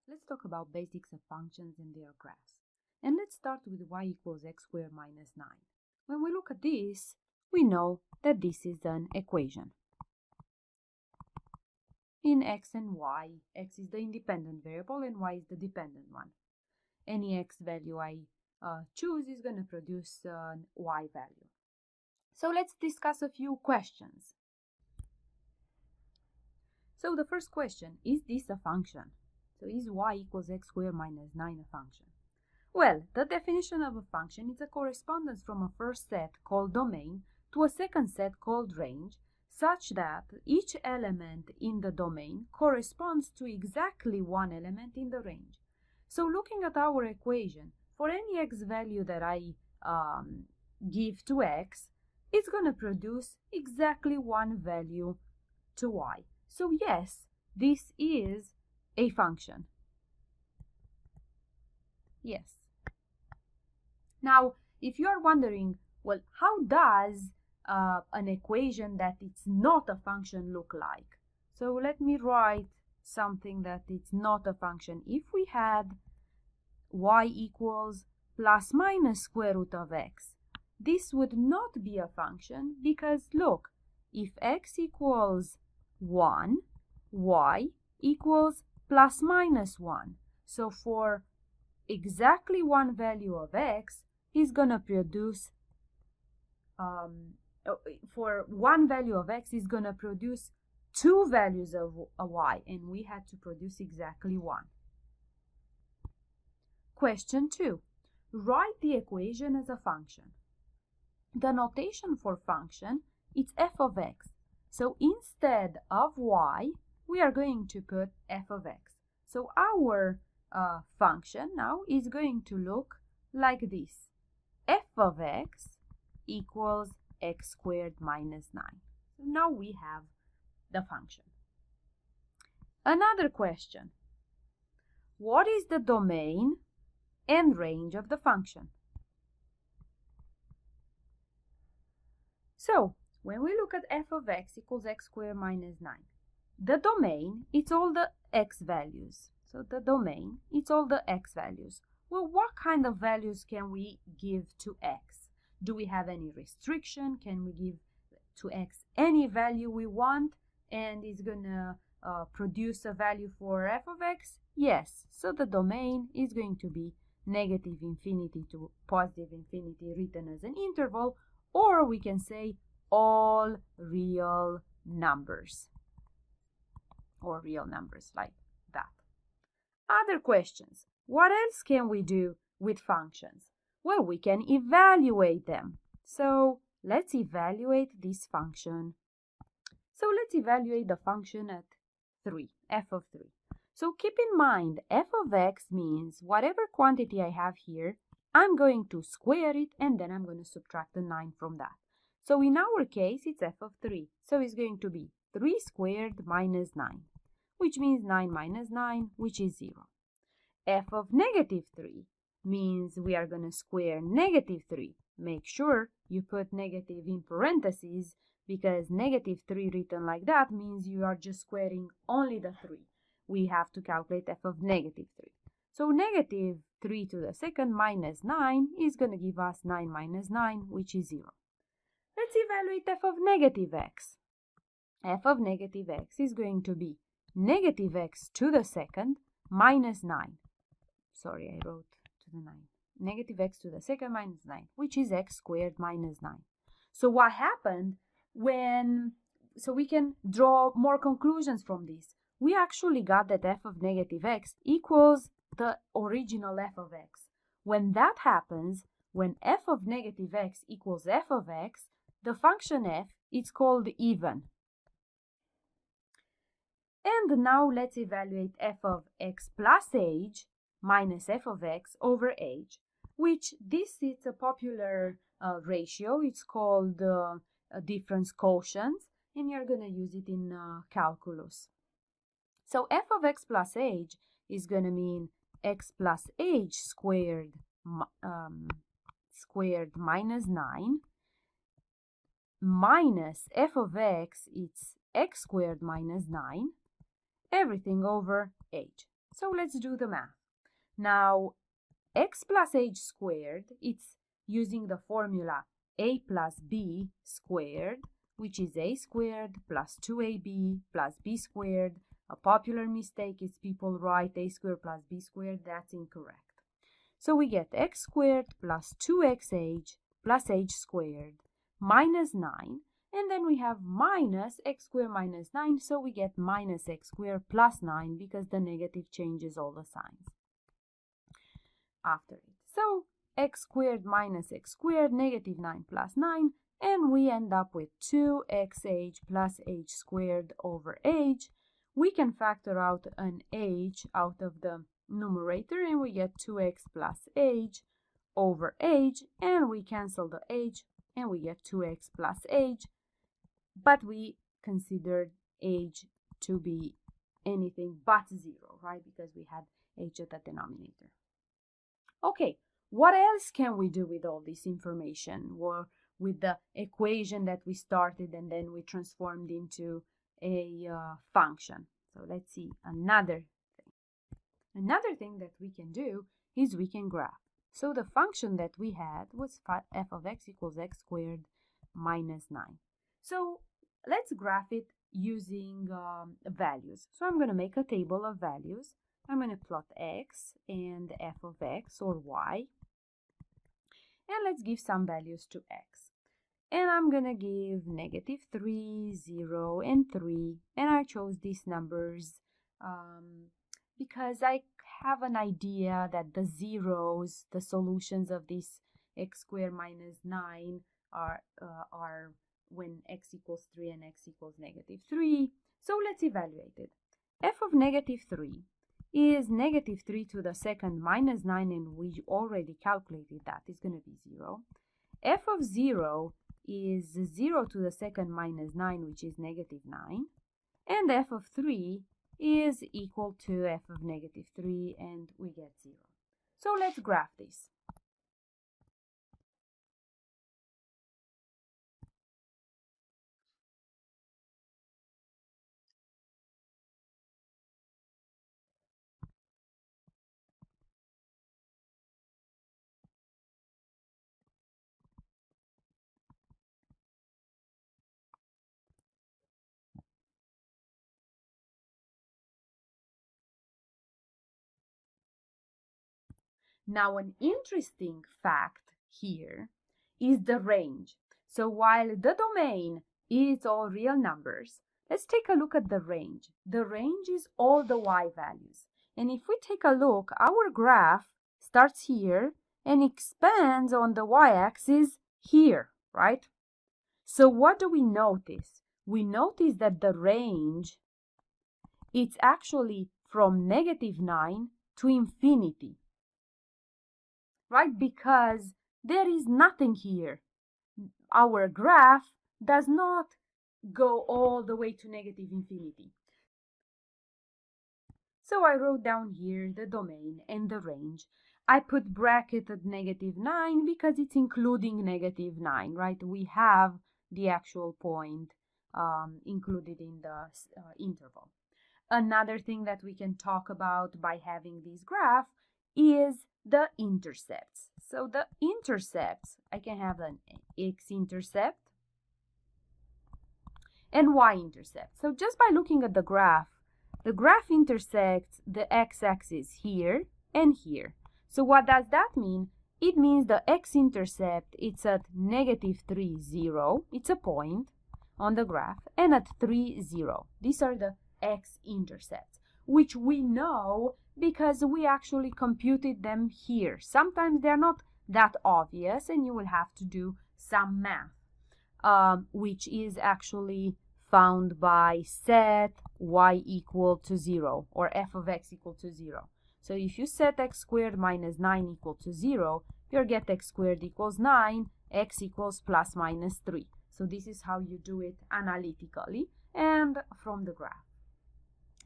Let's talk about basics of functions and their graphs. And let's start with y equals x squared minus 9. When we look at this, we know that this is an equation. In x and y, x is the independent variable and y is the dependent one. Any x value I choose is going to produce an y value. So let's discuss a few questions. So the first question, is this a function? So is y equals x squared minus 9 a function? Well, the definition of a function is a correspondence from a first set called domain to a second set called range, such that each element in the domain corresponds to exactly one element in the range. So looking at our equation, for any x value that I give to x, it's going to produce exactly one value to y. So yes, this is a function. Yes. Now, if you are wondering, well, how does an equation that it's not a function look like? So let me write something that it's not a function. If we had y equals plus minus square root of x, this would not be a function because look, if x equals 1, y equals plus minus 1. So for exactly one value of x is going to produce, for one value of x is going to produce two values of a y, and we had to produce exactly one. Question 2. Write the equation as a function. The notation for function is f of x. So instead of y, we are going to put f of x. So our function now is going to look like this. F of x equals x squared minus 9. So now we have the function. Another question. What is the domain and range of the function? So when we look at f of x equals x squared minus 9, the domain, it's all the x values. So the domain, it's all the x values. Well, what kind of values can we give to x? Do we have any restriction? Can we give to x any value we want and it's going to produce a value for f of x? Yes. So the domain is going to be negative infinity to positive infinity written as an interval, or we can say all real numbers, or real numbers like that. Other questions. What else can we do with functions? Well, we can evaluate them. So let's evaluate this function. So let's evaluate the function at 3, f of 3. So keep in mind, f of x means whatever quantity I have here, I'm going to square it and then I'm going to subtract the 9 from that. So in our case, it's f of 3. So it's going to be 3 squared minus 9, which means 9 minus 9, which is 0. F of negative 3 means we are going to square negative 3. Make sure you put negative in parentheses because negative 3 written like that means you are just squaring only the 3. We have to calculate f of negative 3. So negative 3 to the second minus 9 is going to give us 9 minus 9, which is 0. Let's evaluate f of negative x. F of negative x is going to be negative x to the second minus 9. Sorry, I wrote to the 9. Negative x to the second minus 9, which is x squared minus 9. So what happened when, so we can draw more conclusions from this. We actually got that f of negative x equals the original f of x. When that happens, when f of negative x equals f of x, the function f is called even. And now let's evaluate f of x plus age minus f of x over age, which this is a popular ratio. It's called difference quotient, and you're going to use it in calculus. So f of x plus age is going to mean x plus age squared minus 9 minus f of x, it's x squared minus 9, everything over age. So let's do the math. Now, x plus h squared, it's using the formula a plus b squared, which is a squared plus 2ab plus b squared. A popular mistake is people write a squared plus b squared. That's incorrect. So we get x squared plus 2xh plus h squared minus 9. And then we have minus x squared minus 9. So we get minus x squared plus 9 because the negative changes all the signs after it. So x squared minus x squared, negative 9 plus 9, and we end up with 2xh plus h squared over h. We can factor out an h out of the numerator, and we get 2x plus h over h, and we cancel the h, and we get 2x plus h, but we considered h to be anything but 0, right? Because we had h at the denominator. Okay, what else can we do with all this information, or with the equation that we started and then we transformed into a function? So let's see another thing. Another thing that we can do is we can graph. So the function that we had was f of x equals x squared minus 9. So let's graph it using values. So I'm going to make a table of values. I'm going to plot x and f of x or y. And let's give some values to x. And I'm going to give negative 3, 0, and 3. And I chose these numbers because I have an idea that the zeros, the solutions of this x squared minus 9 are when x equals 3 and x equals negative 3. So let's evaluate it. F of negative 3 is negative 3 to the second minus 9, and we already calculated that. It's going to be 0. F of 0 is 0 to the second minus 9, which is negative 9. And f of 3 is equal to f of negative 3, and we get 0. So let's graph this. Now, an interesting fact here is the range. So while the domain is all real numbers, let's take a look at the range. The range is all the y values. And if we take a look, our graph starts here and expands on the y-axis here, right? So what do we notice? We notice that the range, it's actually from negative 9 to infinity. Right? Because there is nothing here. Our graph does not go all the way to negative infinity. So I wrote down here the domain and the range. I put bracket at negative 9 because it's including negative 9, right? We have the actual point included in the interval. Another thing that we can talk about by having this graph is the intercepts. So the intercepts, I can have an x-intercept and y-intercept. So just by looking at the graph intersects the x-axis here and here. So what does that mean? It means the x-intercept, it's at negative 3, 0. It's a point on the graph, and at 3, 0. These are the x-intercepts, which we know because we actually computed them here. Sometimes they're not that obvious, and you will have to do some math, which is actually found by set y equal to 0, or f of x equal to 0. So if you set x squared minus 9 equal to 0, you'll get x squared equals 9, x equals plus minus 3. So this is how you do it analytically and from the graph.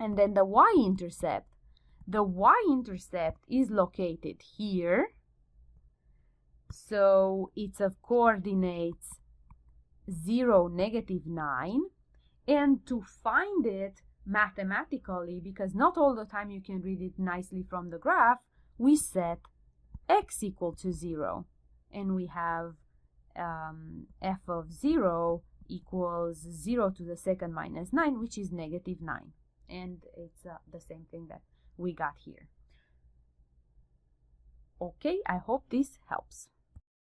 And then the y-intercept. The y-intercept is located here. So it's of coordinates 0, negative 9. And to find it, mathematically, because not all the time you can read it nicely from the graph, we set x equal to 0. And we have f of 0 equals 0 to the second minus 9, which is negative 9. And it's the same thing that we got here. Okay, I hope this helps.